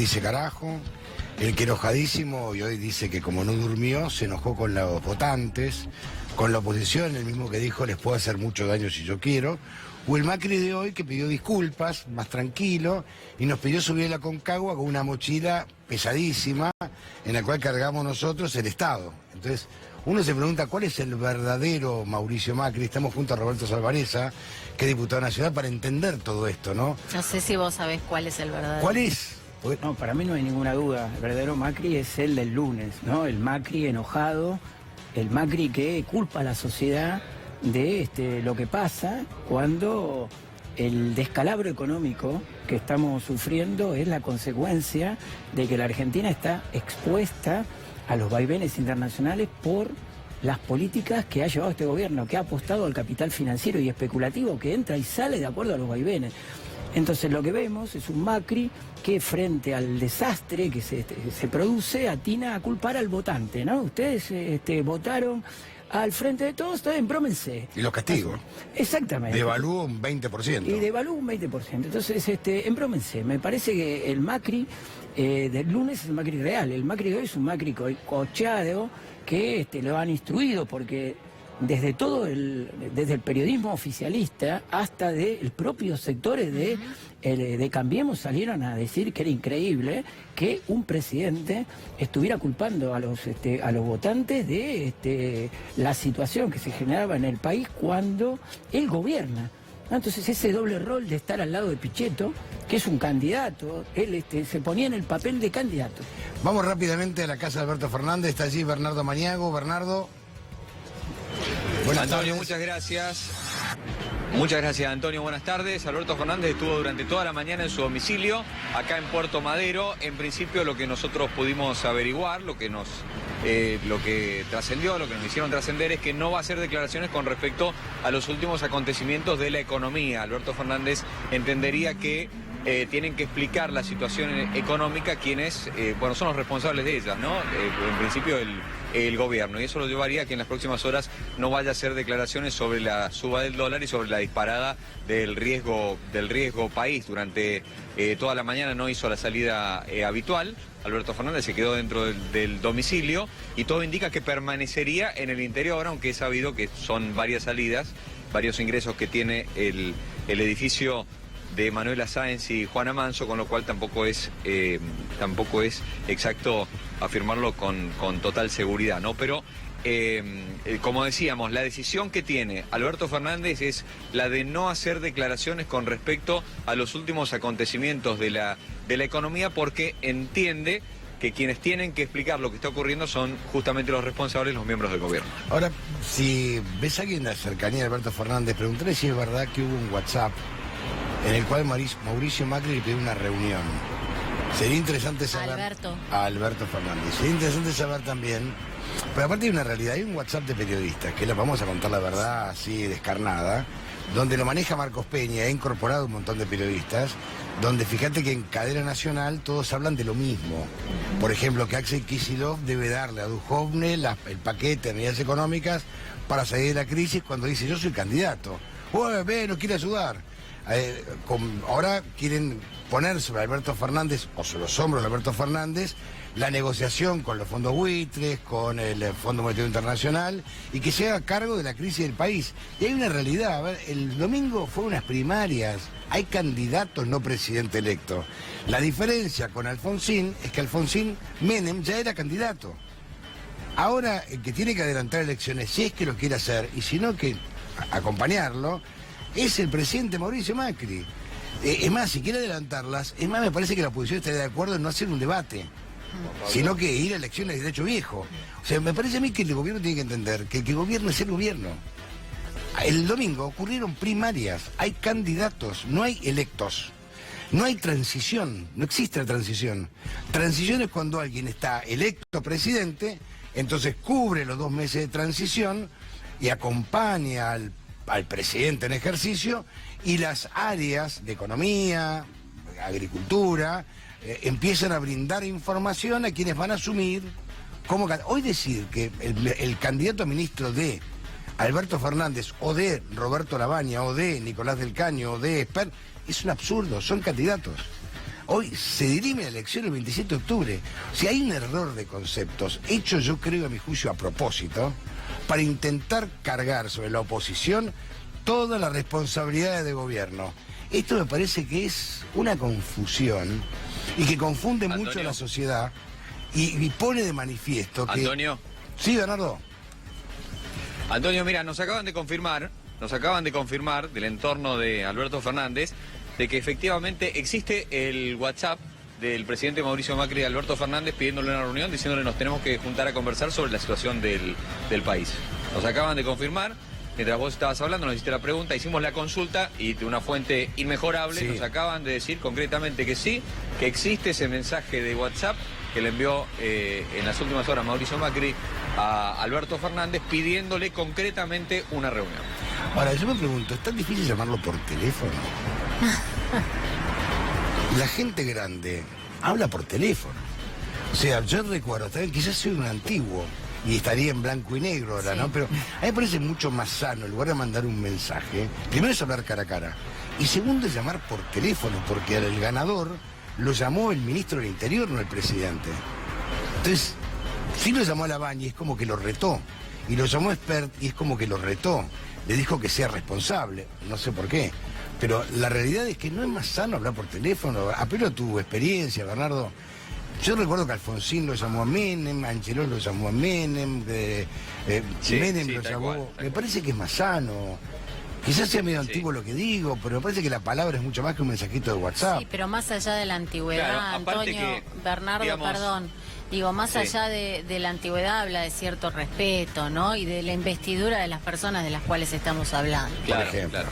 dice carajo, el que enojadísimo y hoy dice que como no durmió, se enojó con los votantes, con la oposición, el mismo que dijo les puedo hacer mucho daño si yo quiero, o el Macri de hoy que pidió disculpas, más tranquilo, y nos pidió subir a la Concagua con una mochila pesadísima en la cual cargamos nosotros el Estado. Entonces, uno se pregunta cuál es el verdadero Mauricio Macri. Estamos junto a Roberto Salvarezza, que es diputado nacional, para entender todo esto, ¿no? No sé si vos sabés cuál es el verdadero. ¿Cuál es? No, para mí no hay ninguna duda. El verdadero Macri es el del lunes, ¿no? El Macri enojado, el Macri que culpa a la sociedad de lo que pasa cuando el descalabro económico que estamos sufriendo es la consecuencia de que la Argentina está expuesta a los vaivenes internacionales por las políticas que ha llevado este gobierno, que ha apostado al capital financiero y especulativo que entra y sale de acuerdo a los vaivenes. Entonces lo que vemos es un Macri que frente al desastre que se produce atina a culpar al votante, ¿no? Ustedes votaron al frente de todos, está bien, brómense. Y los castigos. Exactamente. Devalúa un 20%. Y devalúa un 20%. Entonces, embrómense. Me parece que el Macri del lunes es el Macri real. El Macri de hoy es un Macri cochado que lo han instruido porque desde el periodismo oficialista hasta de los propios sectores de Cambiemos salieron a decir que era increíble que un presidente estuviera culpando a los votantes de la situación que se generaba en el país cuando él gobierna. Entonces ese doble rol de estar al lado de Pichetto, que es un candidato, él se ponía en el papel de candidato. Vamos rápidamente a la casa de Alberto Fernández, está allí Bernardo Maniago. Bernardo. Buenas Antonio, muchas gracias. Muchas gracias, Antonio. Buenas tardes. Alberto Fernández estuvo durante toda la mañana en su domicilio, acá en Puerto Madero. En principio, lo que nosotros pudimos averiguar, lo que trascendió, lo que nos hicieron trascender es que no va a hacer declaraciones con respecto a los últimos acontecimientos de la economía. Alberto Fernández entendería que tienen que explicar la situación económica quienes, son los responsables de ella, ¿no? En principio el gobierno, y eso lo llevaría a que en las próximas horas no vaya a hacer declaraciones sobre la suba del dólar y sobre la disparada del riesgo país. Durante toda la mañana no hizo la salida habitual. Alberto Fernández se quedó dentro del domicilio y todo indica que permanecería en el interior, aunque es sabido que son varias salidas, varios ingresos que tiene el edificio de Manuela Sáenz y Juana Manso, con lo cual tampoco es exacto afirmarlo con total seguridad, ¿no? Pero, como decíamos, la decisión que tiene Alberto Fernández es la de no hacer declaraciones con respecto a los últimos acontecimientos de la economía, porque entiende que quienes tienen que explicar lo que está ocurriendo son justamente los responsables, los miembros del gobierno. Ahora, si ves a alguien de la cercanía de Alberto Fernández, preguntaré si es verdad que hubo un WhatsApp en el cual Mauricio Macri le pidió una reunión. Sería interesante saber... A Alberto Fernández. Sería interesante saber también... Pero aparte hay una realidad, hay un WhatsApp de periodistas, que les vamos a contar la verdad así descarnada, donde lo maneja Marcos Peña, ha incorporado un montón de periodistas, donde fíjate que en cadena nacional todos hablan de lo mismo. Por ejemplo, que Axel Kicillof debe darle a Duhovne el paquete de medidas económicas para salir de la crisis cuando dice yo soy candidato. Nos quiere ayudar. Ahora quieren poner sobre Alberto Fernández, o sobre los hombros de Alberto Fernández, la negociación con los fondos buitres, con el Fondo Monetario Internacional, y que se haga cargo de la crisis del país. Y hay una realidad, a ver, el domingo fue unas primarias, hay candidatos, no presidente electo. La diferencia con Alfonsín es que Alfonsín Menem ya era candidato. Ahora el que tiene que adelantar elecciones, si es que lo quiere hacer, y si no, que acompañarlo, es el presidente Mauricio Macri. Es más, si quiere adelantarlas, me parece que la oposición estaría de acuerdo en no hacer un debate, sino que ir a elecciones de derecho viejo. O sea, me parece a mí que el gobierno tiene que entender que el que gobierna es el gobierno. El domingo ocurrieron primarias, hay candidatos, no hay electos. No hay transición, no existe la transición. Transición es cuando alguien está electo presidente, entonces cubre los 2 meses de transición y acompaña al presidente en ejercicio, y las áreas de economía, agricultura, empiezan a brindar información a quienes van a asumir como... Hoy decir que el candidato a ministro de Alberto Fernández, o de Roberto Labaña, o de Nicolás del Caño, o de Esper, es un absurdo, son candidatos. Hoy se dirime la elección el 27 de octubre. O sea, hay un error de conceptos, hecho yo creo a mi juicio a propósito, para intentar cargar sobre la oposición todas las responsabilidades de gobierno. Esto me parece que es una confusión y que confunde mucho a la sociedad y pone de manifiesto que... Antonio. Sí, Bernardo. Antonio, mira, nos acaban de confirmar del entorno de Alberto Fernández de que efectivamente existe el WhatsApp del presidente Mauricio Macri y Alberto Fernández pidiéndole una reunión, diciéndole nos tenemos que juntar a conversar sobre la situación del país. Nos acaban de confirmar, mientras vos estabas hablando, nos hiciste la pregunta, hicimos la consulta y de una fuente inmejorable nos acaban de decir concretamente que sí, que existe ese mensaje de WhatsApp que le envió en las últimas horas Mauricio Macri a Alberto Fernández pidiéndole concretamente una reunión. Ahora, yo me pregunto, ¿es tan difícil llamarlo por teléfono? La gente grande habla por teléfono. O sea, yo recuerdo, también quizás soy un antiguo y estaría en blanco y negro ahora, ¿no? Pero a mí me parece mucho más sano, en lugar de mandar un mensaje, primero es hablar cara a cara. Y segundo es llamar por teléfono, porque al ganador lo llamó el ministro del Interior, no el presidente. Entonces, sí lo llamó a Lavagna y es como que lo retó. Y lo llamó a Espert y es como que lo retó. Le dijo que sea responsable, no sé por qué. Pero la realidad es que no es más sano hablar por teléfono. Apelo a tu experiencia, Bernardo. Yo recuerdo que Alfonsín lo llamó a Menem, Angelós lo llamó a Menem, Menem lo llamó... Me parece que es más sano. Quizás sea medio antiguo lo que digo, pero me parece que la palabra es mucho más que un mensajito de WhatsApp. Sí, pero más allá de la antigüedad, claro, Antonio, Bernardo, digamos, perdón. Digo, más allá de la antigüedad habla de cierto respeto, ¿no? Y de la investidura de las personas de las cuales estamos hablando. Claro, claro.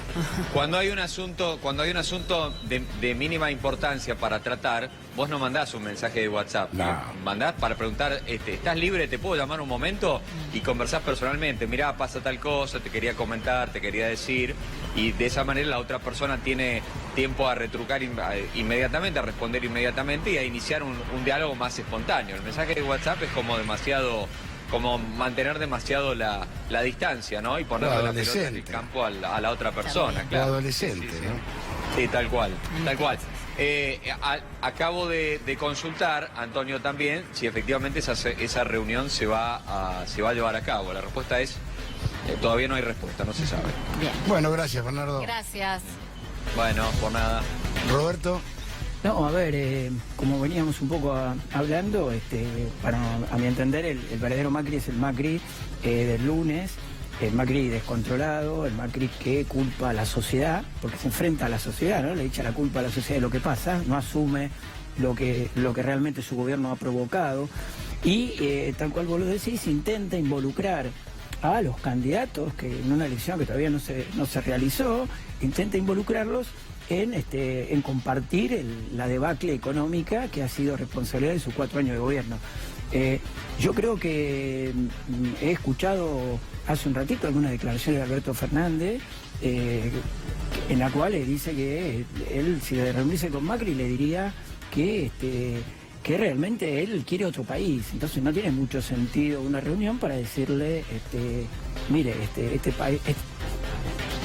Cuando hay un asunto de mínima importancia para tratar, vos no mandás un mensaje de WhatsApp. No. Mandás para preguntar, ¿estás libre? ¿Te puedo llamar un momento? Y conversás personalmente. Mirá, pasa tal cosa, te quería comentar, te quería decir. Y de esa manera la otra persona tiene tiempo a retrucar inmediatamente, a responder inmediatamente y a iniciar un diálogo más espontáneo. El mensaje de WhatsApp es como mantener demasiado la distancia, ¿no? Y ponerle la pelota en el campo a la otra persona, claro. Adolescente, sí, ¿no? Sí, tal cual, tal cual. Acabo de consultar, Antonio, también, si efectivamente esa reunión se va a llevar a cabo. La respuesta es, todavía no hay respuesta, no se sabe. Bien. Bueno, gracias, Bernardo. Gracias. Bueno, por nada. Roberto. No, a ver, como veníamos un poco hablando, a mi entender, el verdadero Macri es el Macri del lunes, el Macri descontrolado, el Macri que culpa a la sociedad, porque se enfrenta a la sociedad, ¿no? Le echa la culpa a la sociedad de lo que pasa, no asume lo que realmente su gobierno ha provocado y, tal cual vos lo decís, intenta involucrar a los candidatos que en una elección que todavía no se realizó, intenta involucrarlos en compartir la debacle económica que ha sido responsabilidad de sus 4 años de gobierno. Yo creo que he escuchado hace un ratito algunas declaraciones de Alberto Fernández en la cual dice que él, si de reunirse con Macri, le diría que realmente él quiere otro país. Entonces no tiene mucho sentido una reunión para decirle, mire,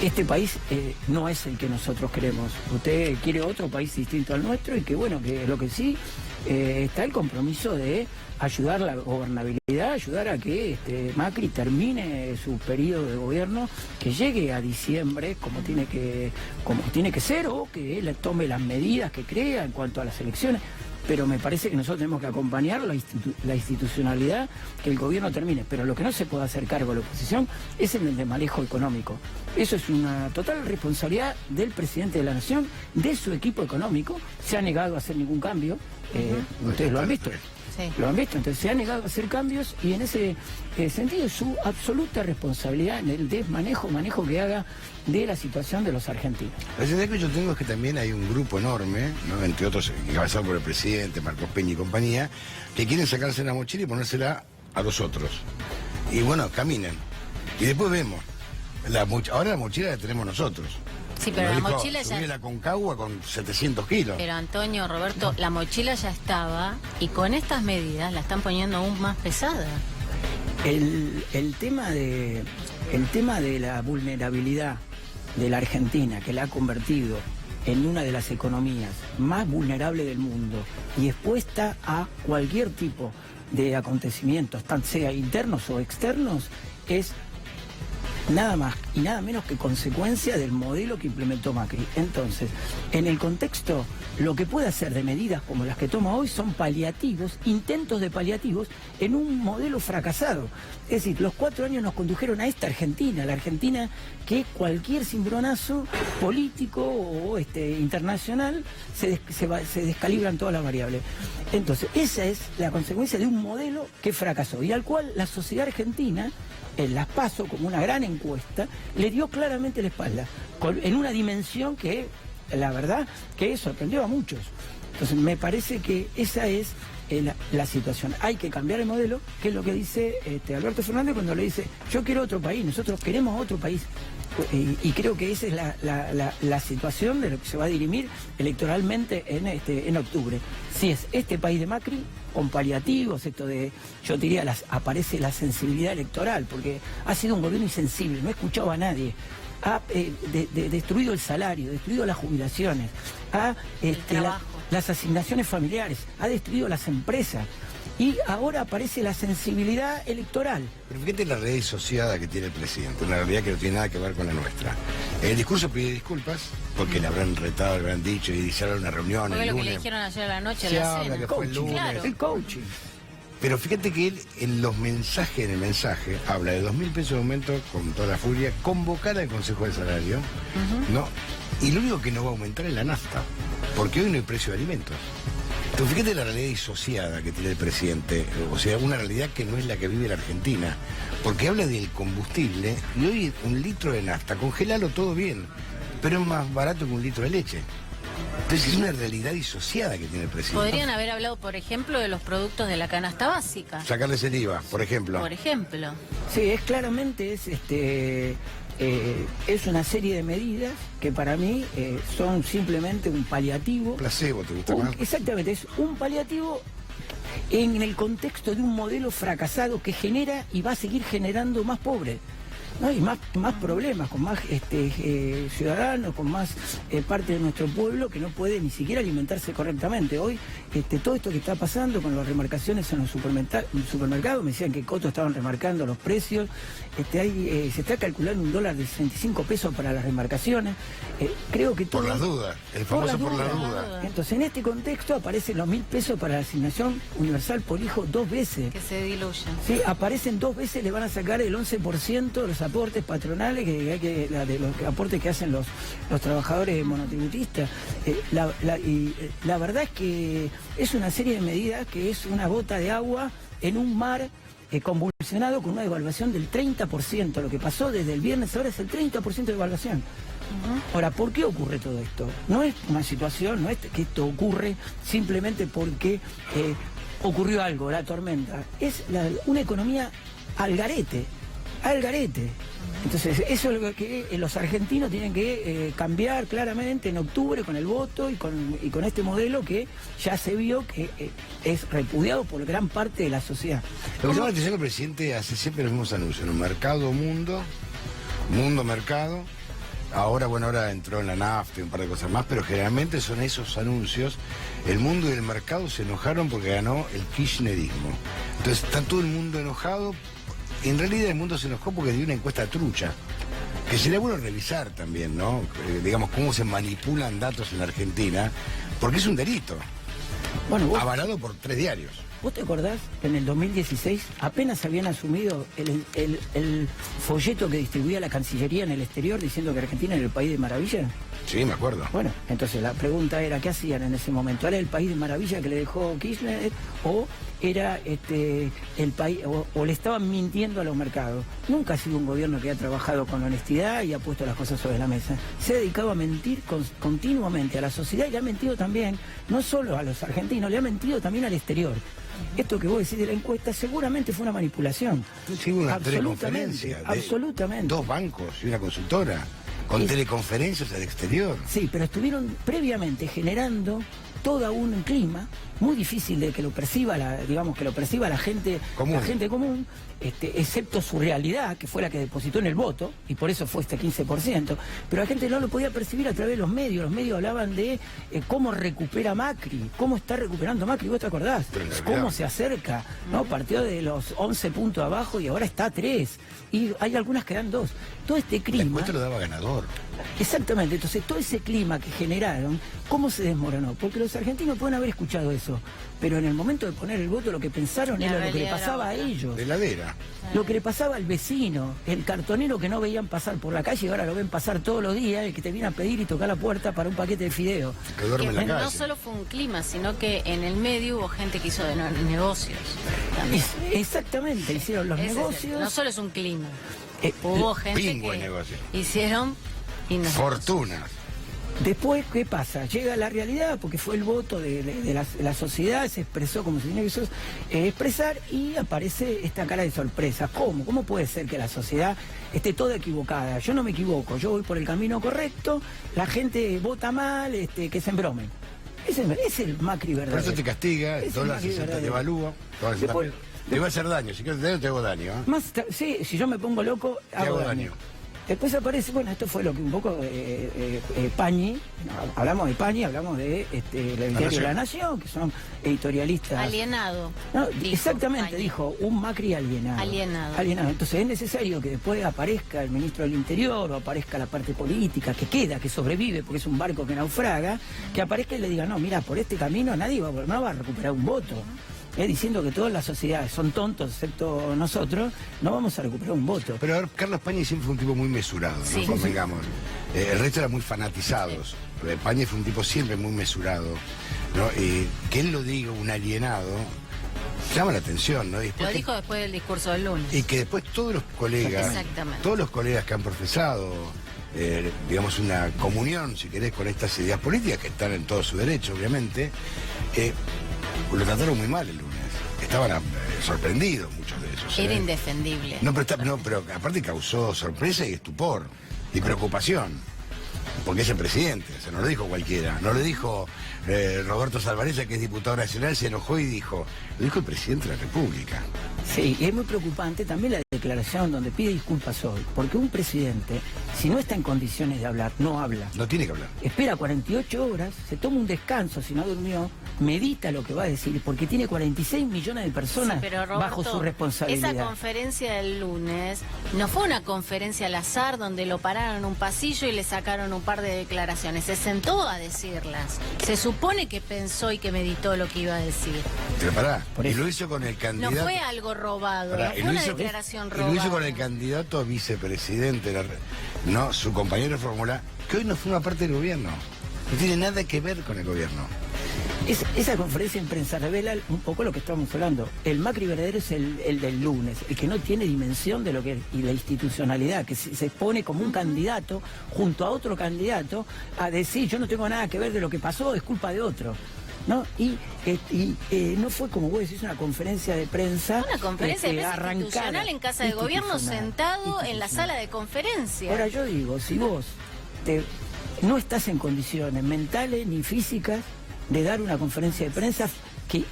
este país no es el que nosotros queremos. Usted quiere otro país distinto al nuestro y que bueno, que lo que sí está el compromiso de ayudar la gobernabilidad, ayudar a que Macri termine su periodo de gobierno, que llegue a diciembre como tiene que ser, o que él tome las medidas que crea en cuanto a las elecciones. Pero me parece que nosotros tenemos que acompañar la institucionalidad, que el gobierno termine. Pero lo que no se puede hacer cargo a la oposición es el de manejo económico. Eso es una total responsabilidad del presidente de la Nación, de su equipo económico. Se ha negado a hacer ningún cambio. Ustedes lo han visto. Sí. Lo han visto, entonces se ha negado a hacer cambios y en ese sentido su absoluta responsabilidad en el manejo que haga de la situación de los argentinos. La idea que yo tengo es que también hay un grupo enorme, ¿no? Entre otros encabezado por el presidente, Marcos Peña y compañía, que quieren sacarse la mochila y ponérsela a los otros. Y bueno, caminen. Y después vemos. Ahora la mochila la tenemos nosotros. Sí, pero la mochila ya... la Concagua con 700 kilos. Pero Antonio, Roberto, la mochila ya estaba y con estas medidas la están poniendo aún más pesada. El tema de la vulnerabilidad de la Argentina, que la ha convertido en una de las economías más vulnerables del mundo y expuesta a cualquier tipo de acontecimientos, tanto sea internos o externos, es nada más y nada menos que consecuencia del modelo que implementó Macri. Entonces, en el contexto, lo que puede hacer de medidas como las que toma hoy son paliativos, intentos de paliativos en un modelo fracasado. Es decir, los 4 años nos condujeron a esta Argentina, la Argentina que cualquier cimbronazo político o internacional se descalibran todas las variables. Entonces, esa es la consecuencia de un modelo que fracasó y al cual la sociedad argentina, en las PASO, como una gran encuesta, le dio claramente la espalda, en una dimensión que, la verdad, que sorprendió a muchos. Entonces, me parece que esa es la situación. Hay que cambiar el modelo, que es lo que dice Alberto Fernández cuando le dice, yo quiero otro país, nosotros queremos otro país. Y creo que esa es la situación de lo que se va a dirimir electoralmente en octubre. Si es este país de Macri, con paliativos, esto de, yo diría, aparece la sensibilidad electoral, porque ha sido un gobierno insensible, no ha escuchado a nadie, ha destruido el salario, destruido las jubilaciones, las asignaciones familiares, ha destruido las empresas. Y ahora aparece la sensibilidad electoral. Pero fíjate la realidad disociada que tiene el presidente, una realidad que no tiene nada que ver con la nuestra. En el discurso pide disculpas, porque le habrán retado, le habrán dicho, y hicieron una reunión el lunes. Fue lo que le dijeron ayer a la noche, se la habla cena. que fue el lunes. Claro. El coaching. Pero fíjate que él, en el mensaje, habla de 2.000 pesos de aumento con toda la furia, convocar al Consejo de Salario, ¿no? Y lo único que no va a aumentar es la nafta, porque hoy no hay precio de alimentos. Entonces, fíjate la realidad disociada que tiene el presidente, o sea, una realidad que no es la que vive la Argentina, porque habla del combustible y hoy 1 litro de nafta, congelalo todo bien, pero es más barato que 1 litro de leche. Entonces es una realidad disociada que tiene el presidente. Podrían haber hablado, por ejemplo, de los productos de la canasta básica. Sacarles el IVA, por ejemplo. Por ejemplo. Sí, claramente es una serie de medidas que para mí son simplemente un paliativo. Placebo, ¿te gusta más? Exactamente, es un paliativo en el contexto de un modelo fracasado que genera y va a seguir generando más pobres, ¿no? Y más problemas, con más ciudadanos, con más parte de nuestro pueblo que no puede ni siquiera alimentarse correctamente. Hoy todo esto que está pasando con las remarcaciones en los supermercados, me decían que Coto estaban remarcando los precios, se está calculando $1 de 65 pesos para las remarcaciones. Creo que todo... Por las dudas, el famoso por la duda. Entonces, en este contexto aparecen los 1.000 pesos para la asignación universal por hijo 2 veces. Que se diluyen. Sí, aparecen 2 veces, le van a sacar el 11% de los aportes patronales, de los aportes que hacen los trabajadores monotributistas. La verdad es que es una serie de medidas que es una gota de agua en un mar convulsionado con una devaluación del 30%. Lo que pasó desde el viernes ahora es el 30% de devaluación. Ahora, ¿por qué ocurre todo esto? No es una situación, no es que esto ocurre simplemente porque ocurrió algo, la tormenta. Es una economía al garete. Entonces, eso es lo que los argentinos tienen que cambiar claramente en octubre con el voto y con este modelo que ya se vio que es repudiado por gran parte de la sociedad. Lo que llama la atención, el presidente hace siempre los mismos anuncios, ¿no? Mercado, mundo, mercado. Ahora entró en la nafta y un par de cosas más, pero generalmente son esos anuncios. El mundo y el mercado se enojaron porque ganó el kirchnerismo. Entonces está todo el mundo enojado. En realidad el mundo se enojó porque dio una encuesta trucha, que sería bueno revisar también, ¿no? Digamos, cómo se manipulan datos en la Argentina, porque es un delito, avalado por 3 diarios. ¿Vos te acordás que en el 2016 apenas habían asumido el folleto que distribuía la Cancillería en el exterior diciendo que Argentina era el país de maravilla? Sí, me acuerdo. Bueno, entonces la pregunta era, ¿qué hacían en ese momento? ¿Era el país de maravilla que le dejó Kirchner o era el país, o le estaban mintiendo a los mercados? Nunca ha sido un gobierno que ha trabajado con honestidad y ha puesto las cosas sobre la mesa. Se ha dedicado a mentir continuamente a la sociedad y le ha mentido también, no solo a los argentinos, le ha mentido también al exterior. Esto que vos decís de la encuesta seguramente fue una manipulación. Sí, una teleconferencia. Absolutamente. 2 bancos y una consultora, con teleconferencias al exterior. Sí, pero estuvieron previamente generando todo un clima muy difícil de que lo perciba la gente común, excepto su realidad, que fue la que depositó en el voto, y por eso fue este 15%, pero la gente no lo podía percibir a través de los medios hablaban de cómo recupera Macri, cómo está recuperando Macri, ¿vos te acordás? Cómo se acerca, ¿no? Partió de los 11 puntos abajo y ahora está a 3, y hay algunas que dan 2. Todo este clima... Después te lo daba ganador. Exactamente, entonces todo ese clima que generaron, ¿cómo se desmoronó? Porque los argentinos pueden haber escuchado eso, pero en el momento de poner el voto lo que pensaron era lo que le pasaba a ellos. De heladera. Lo que le pasaba al vecino, el cartonero que no veían pasar por la calle y ahora lo ven pasar todos los días, el que te viene a pedir y tocar la puerta para un paquete de fideo. Que duerme en la calle. No solo fue un clima, sino que en el medio hubo gente que hizo negocios. Exactamente, hicieron los negocios. No solo es un clima. Hubo gente que hicieron fortunas. Después, ¿qué pasa? Llega la realidad, porque fue el voto de la sociedad, se expresó como se tiene que expresar, y aparece esta cara de sorpresa. ¿Cómo? ¿Cómo puede ser que la sociedad esté toda equivocada? Yo no me equivoco, yo voy por el camino correcto, la gente vota mal, que se embromen. Es el Macri verdadero. Por eso te castiga, el dólar 60 te evalúa, te va a hacer daño, si quieres te hago daño. Sí, si yo me pongo loco, hago daño. Después aparece, bueno, esto fue lo que un poco Pañi, hablamos de Pañi, hablamos de el diario La Nación, que son editorialistas. Alienado. No, exactamente, Pañi dijo, un Macri alienado. Alienado. Entonces es necesario que después aparezca el ministro del Interior o aparezca la parte política que queda, que sobrevive, porque es un barco que naufraga, que aparezca y le diga, no, mira, por este camino nadie no va a recuperar un voto. Diciendo que todas las sociedades son tontos, excepto nosotros, no vamos a recuperar un voto. Pero a ver, Carlos Pañi siempre fue un tipo muy mesurado, sí, ¿no? Convengamos. El resto era muy fanatizados. Sí. Pañi fue un tipo siempre muy mesurado, ¿no? Que él lo diga, un alienado, llama la atención, ¿no? Lo dijo después del discurso del lunes. Y que después todos los colegas que han profesado, digamos, una comunión, si querés, con estas ideas políticas, que están en todo su derecho, obviamente, lo trataron muy mal el lunes. Estaban sorprendidos muchos de esos. Era indefendible. No, pero aparte causó sorpresa y estupor y preocupación. Porque es el presidente, o sea, no lo dijo cualquiera. No lo dijo Roberto Salvarezza, que es diputado nacional, se enojó y dijo. Lo dijo el presidente de la República. Sí, y es muy preocupante también la declaración donde pide disculpas hoy. Porque un presidente, si no está en condiciones de hablar, no habla. No tiene que hablar. Espera 48 horas, se toma un descanso si no durmió, medita lo que va a decir, porque tiene 46 millones de personas Roberto, bajo su responsabilidad. Esa conferencia del lunes no fue una conferencia al azar donde lo pararon en un pasillo y le sacaron un par de declaraciones. Se sentó a decirlas. Se supone que pensó y que meditó lo que iba a decir. Pero pará, y lo hizo con el candidato. No fue algo robado, no fue una declaración robada. Y lo hizo con el candidato a vicepresidente, no, su compañero de fórmula, que hoy no forma parte del gobierno. No tiene nada que ver con el gobierno. Esa conferencia en prensa revela un poco lo que estamos hablando. El Macri verdadero es el del lunes, el que no tiene dimensión de lo que y la institucionalidad, que se pone como un candidato junto a otro candidato a decir yo no tengo nada que ver de lo que pasó, es culpa de otro. ¿No? Y no fue, como vos decís, una conferencia de prensa. Una conferencia de prensa institucional en casa de gobierno, sentado en la sala de conferencia. Ahora yo digo, si vos no estás en condiciones mentales ni físicas de dar una conferencia de prensa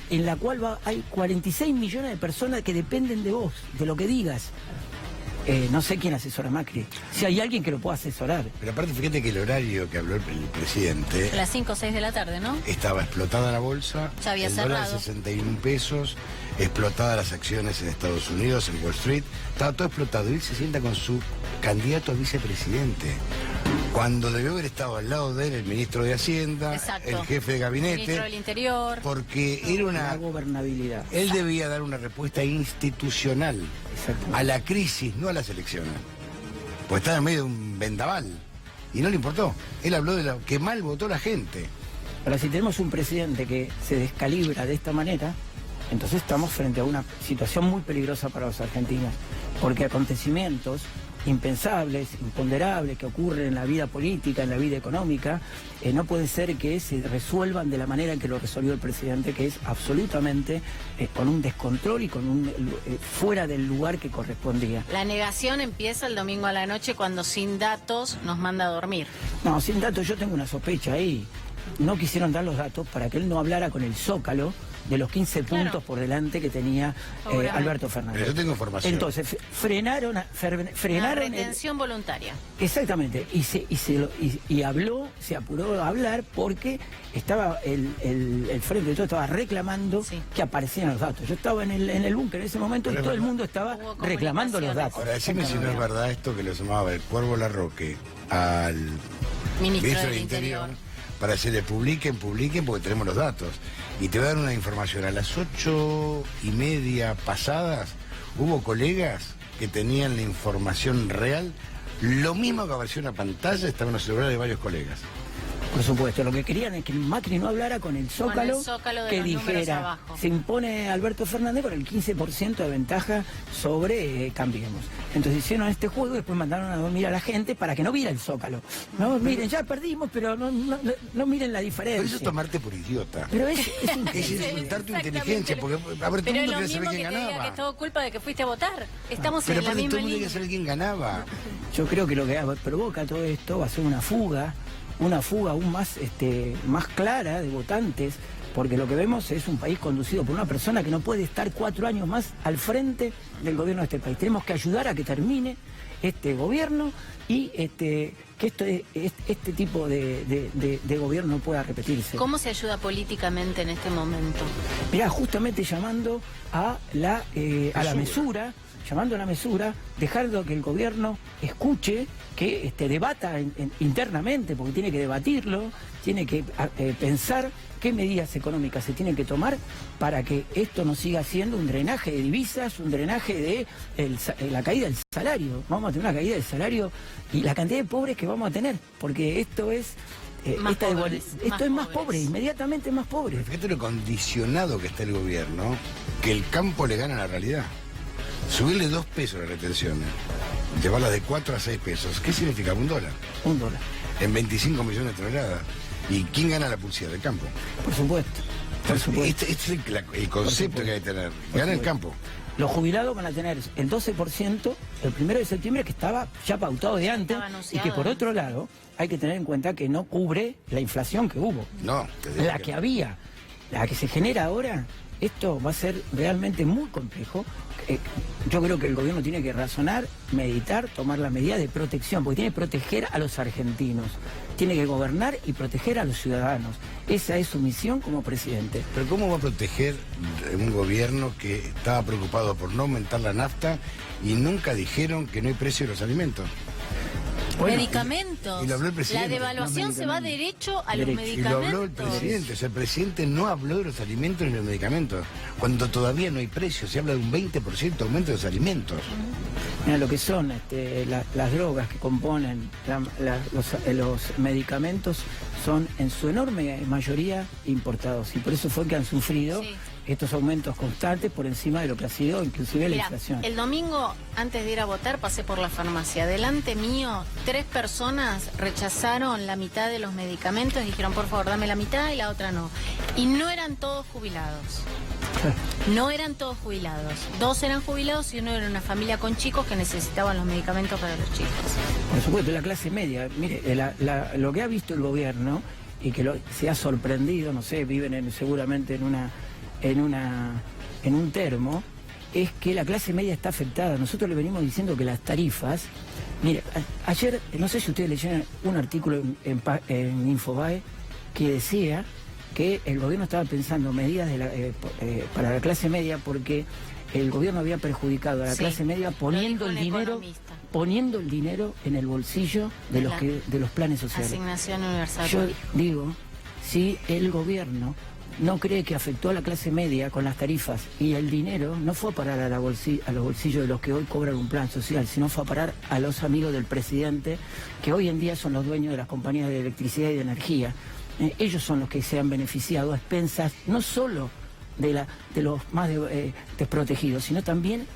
en la cual hay 46 millones de personas que dependen de vos, de lo que digas. No sé quién asesora a Macri. Si hay alguien que lo pueda asesorar. Pero aparte, fíjate que el horario que habló el presidente... A las 5 o 6 de la tarde, ¿no? Estaba explotada la bolsa, ya había el cerrado. dólar 61 pesos, explotadas las acciones en Estados Unidos, en Wall Street. Estaba todo explotado. Y él se sienta con su candidato a vicepresidente. Cuando debió haber estado al lado de él el ministro de Hacienda, el jefe de gabinete, el ministro del Interior, porque era una gobernabilidad. Él debía dar una respuesta institucional a la crisis, no a las elecciones. Pues estaba en medio de un vendaval y no le importó. Él habló de lo que mal votó la gente. Ahora, si tenemos un presidente que se descalibra de esta manera, entonces estamos frente a una situación muy peligrosa para los argentinos, porque acontecimientos impensables, imponderables, que ocurren en la vida política, en la vida económica, no puede ser que se resuelvan de la manera en que lo resolvió el presidente, que es absolutamente con un descontrol y con fuera del lugar que correspondía. La negación empieza el domingo a la noche cuando sin datos nos manda a dormir. No, sin datos yo tengo una sospecha ahí. no quisieron dar los datos para que él no hablara con el Zócalo de los 15 puntos por delante que tenía Alberto Fernández. Pero yo tengo información. Entonces, frenaron la retención voluntaria. Exactamente, y habló, se apuró a hablar porque estaba el Frente de Todos estaba reclamando que aparecieran los datos. Yo estaba en el búnker en ese momento y todo el mundo estaba reclamando los datos. Ahora, decime si no es verdad esto que lo llamaba el Cuervo Larroque al ministro del Interior para decirle publiquen porque tenemos los datos. Y te voy a dar una información. A las 8:30 pasadas hubo colegas que tenían la información real. Lo mismo que apareció en la pantalla estaba en los celulares de varios colegas. Por supuesto, lo que querían es que Macri no hablara con el Zócalo, que dijera, se impone Alberto Fernández con el 15% de ventaja sobre Cambiemos. Entonces hicieron este juego y después mandaron a dormir a la gente para que no viera el Zócalo. No, miren, ya perdimos, pero no miren la diferencia. Pero eso es tomarte por idiota. Pero es insultar tu inteligencia, porque a ver, todo el mundo quería saber quién ganaba. Que es todo culpa de que fuiste a votar. Estamos en la misma todo el mundo quería saber quién ganaba. Yo creo que lo que provoca todo esto va a ser una fuga aún más clara de votantes, porque lo que vemos es un país conducido por una persona que no puede estar 4 años más al frente del gobierno de este país. Tenemos que ayudar a que termine este gobierno y que este tipo de gobierno no pueda repetirse. ¿Cómo se ayuda políticamente en este momento? Mirá, justamente llamando a la mesura, dejando que el gobierno escuche, que debata internamente, porque tiene que debatirlo, tiene que pensar qué medidas económicas se tienen que tomar para que esto no siga siendo un drenaje de divisas, un drenaje de la caída del salario. Vamos a tener una caída del salario y la cantidad de pobres que vamos a tener, porque esto es... más pobre, inmediatamente más pobre. Fíjate lo condicionado que está el gobierno, que el campo le gana a la realidad. Subirle 2 pesos la retención, llevarla de 4 a 6 pesos. ¿Qué significa? $1. $1. En 25 millones de toneladas. ¿Y quién gana la pulsera? El campo. Por supuesto. Este es el concepto que hay que tener. Gana el campo. Los jubilados van a tener el 12% el 1 de septiembre, que estaba ya pautado de antes, y que por otro lado hay que tener en cuenta que no cubre la inflación que hubo. No. La que había, la que se genera ahora. Esto va a ser realmente muy complejo. Yo creo que el gobierno tiene que razonar, meditar, tomar las medidas de protección, porque tiene que proteger a los argentinos, tiene que gobernar y proteger a los ciudadanos. Esa es su misión como presidente. Pero ¿cómo va a proteger un gobierno que estaba preocupado por no aumentar la nafta y nunca dijeron que no hay precio de los alimentos? Bueno, medicamentos. Y lo habló el presidente. La devaluación se va derecho a los medicamentos. Y lo habló el presidente. O sea, el presidente no habló de los alimentos ni de los medicamentos. Cuando todavía no hay precio, se habla de un 20% de aumento de los alimentos. Mira, lo que son las drogas que componen los medicamentos son en su enorme mayoría importados. Y por eso fue que han sufrido estos aumentos constantes por encima de lo que ha sido inclusive la inflación. El domingo, antes de ir a votar, pasé por la farmacia. Delante mío, 3 personas rechazaron la mitad de los medicamentos y dijeron, por favor, dame la mitad y la otra no. Y no eran todos jubilados. No eran todos jubilados. 2 eran jubilados y 1 era una familia con chicos que necesitaban los medicamentos para los chicos. Por supuesto, la clase media. Mire, lo que ha visto el gobierno y que se ha sorprendido, no sé, viven seguramente en un termo, es que la clase media está afectada. Nosotros le venimos diciendo que las tarifas... Mire, ayer, no sé si ustedes leyeron un artículo en Infobae que decía que el gobierno estaba pensando medidas para la clase media porque el gobierno había perjudicado a la clase media poniendo el dinero en el bolsillo de los planes sociales. Asignación universal. Yo digo, si el gobierno no cree que afectó a la clase media con las tarifas y el dinero no fue a parar a los bolsillos de los que hoy cobran un plan social, sino fue a parar a los amigos del presidente, que hoy en día son los dueños de las compañías de electricidad y de energía. Ellos son los que se han beneficiado a expensas no solo de los más desprotegidos, sino también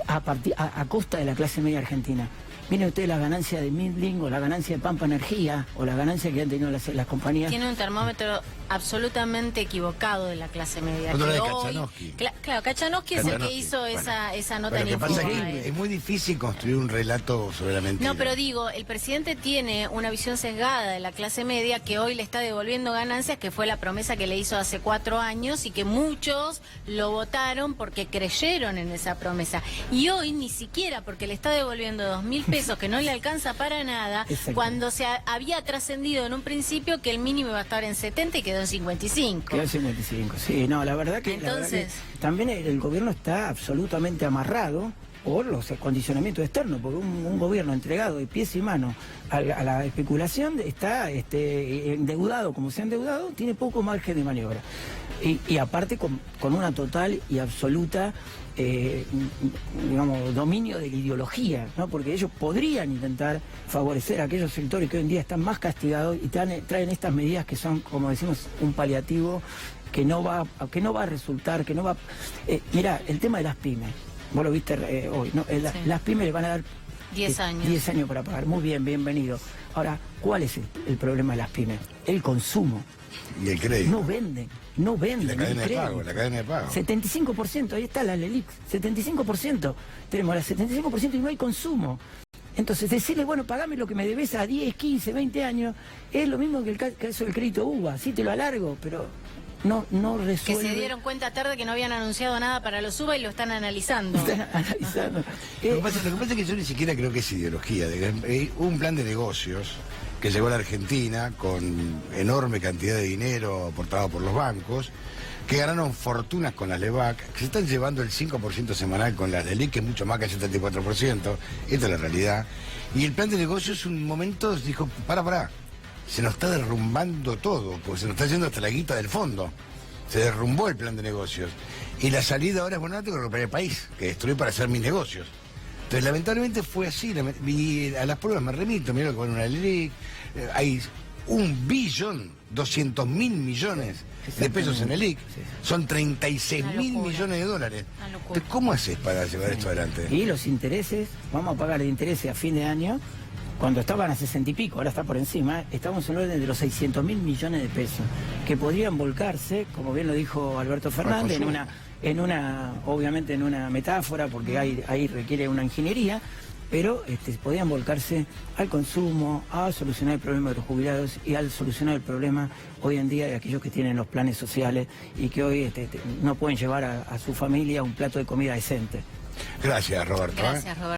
a costa de la clase media argentina. Miren ustedes la ganancia de Midling o la ganancia de Pampa Energía o la ganancia que han tenido las compañías. Tiene un termómetro absolutamente equivocado de la clase media. Otro de Kachanowski. Claro, Kachanowski es el que hizo esa nota en Informe. Informe. Pasa que es muy difícil construir un relato sobre la mentira. No, pero digo, el presidente tiene una visión sesgada de la clase media que hoy le está devolviendo ganancias, que fue la promesa que le hizo hace 4 años y que muchos lo votaron porque creyeron en esa promesa. Y hoy ni siquiera, porque le está devolviendo 2.000 pesos que no le alcanza para nada, cuando se había trascendido en un principio que el mínimo iba a estar en 70 y quedó en 55. Quedó en 55, sí, no, la verdad que, también el gobierno está absolutamente amarrado por los condicionamientos externos, porque un gobierno entregado de pies y manos a la especulación está endeudado, como se ha endeudado, tiene poco margen de maniobra. Y aparte con una total y absoluta digamos, dominio de la ideología, ¿no? Porque ellos podrían intentar favorecer a aquellos sectores que hoy en día están más castigados y traen estas medidas que son, como decimos, un paliativo que no va a resultar, que no va... Mirá, el tema de las pymes, vos lo viste hoy, ¿no? Las pymes le van a dar 10 años. 10 años para pagar. Muy bien, bienvenido. Ahora, ¿cuál es el problema de las pymes? El consumo. Y el crédito. No venden. La cadena de pago. 75%, ahí está la LELIC, 75%. Tenemos la 75% y no hay consumo. Entonces, decirle, bueno, pagame lo que me debes a 10, 15, 20 años, es lo mismo que el caso del crédito UBA. Sí, te lo alargo, pero no resuelve. Que se dieron cuenta tarde que no habían anunciado nada para los UBA y lo están analizando. Lo que pasa es que yo ni siquiera creo que es ideología. Hubo un plan de negocios que llegó a la Argentina con enorme cantidad de dinero aportado por los bancos, que ganaron fortunas con las LEVAC, que se están llevando el 5% semanal con las LELIC, que es mucho más que el 74%, esta es la realidad. Y el plan de negocios un momento dijo, para, se nos está derrumbando todo, porque se nos está yendo hasta la guita del fondo. Se derrumbó el plan de negocios. Y la salida ahora es, bueno, tengo que recuperar el país, que destruí para hacer mis negocios. Entonces, lamentablemente fue así, y a las pruebas me remito, mira que con una LELIC, hay 1.200.000 millones de pesos en el LELIC, son 36.000 millones de dólares. Entonces, ¿cómo haces para llevar esto adelante? Y los intereses, vamos a pagar de intereses a fin de año, cuando estaban a 60 y pico, ahora está por encima, estamos en el orden de los 600.000 millones de pesos, que podrían volcarse, como bien lo dijo Alberto Fernández, obviamente en una metáfora, porque ahí requiere una ingeniería, pero podían volcarse al consumo, a solucionar el problema de los jubilados y al solucionar el problema hoy en día de aquellos que tienen los planes sociales y que hoy no pueden llevar a su familia un plato de comida decente. Gracias, Roberto. Gracias, Roberto.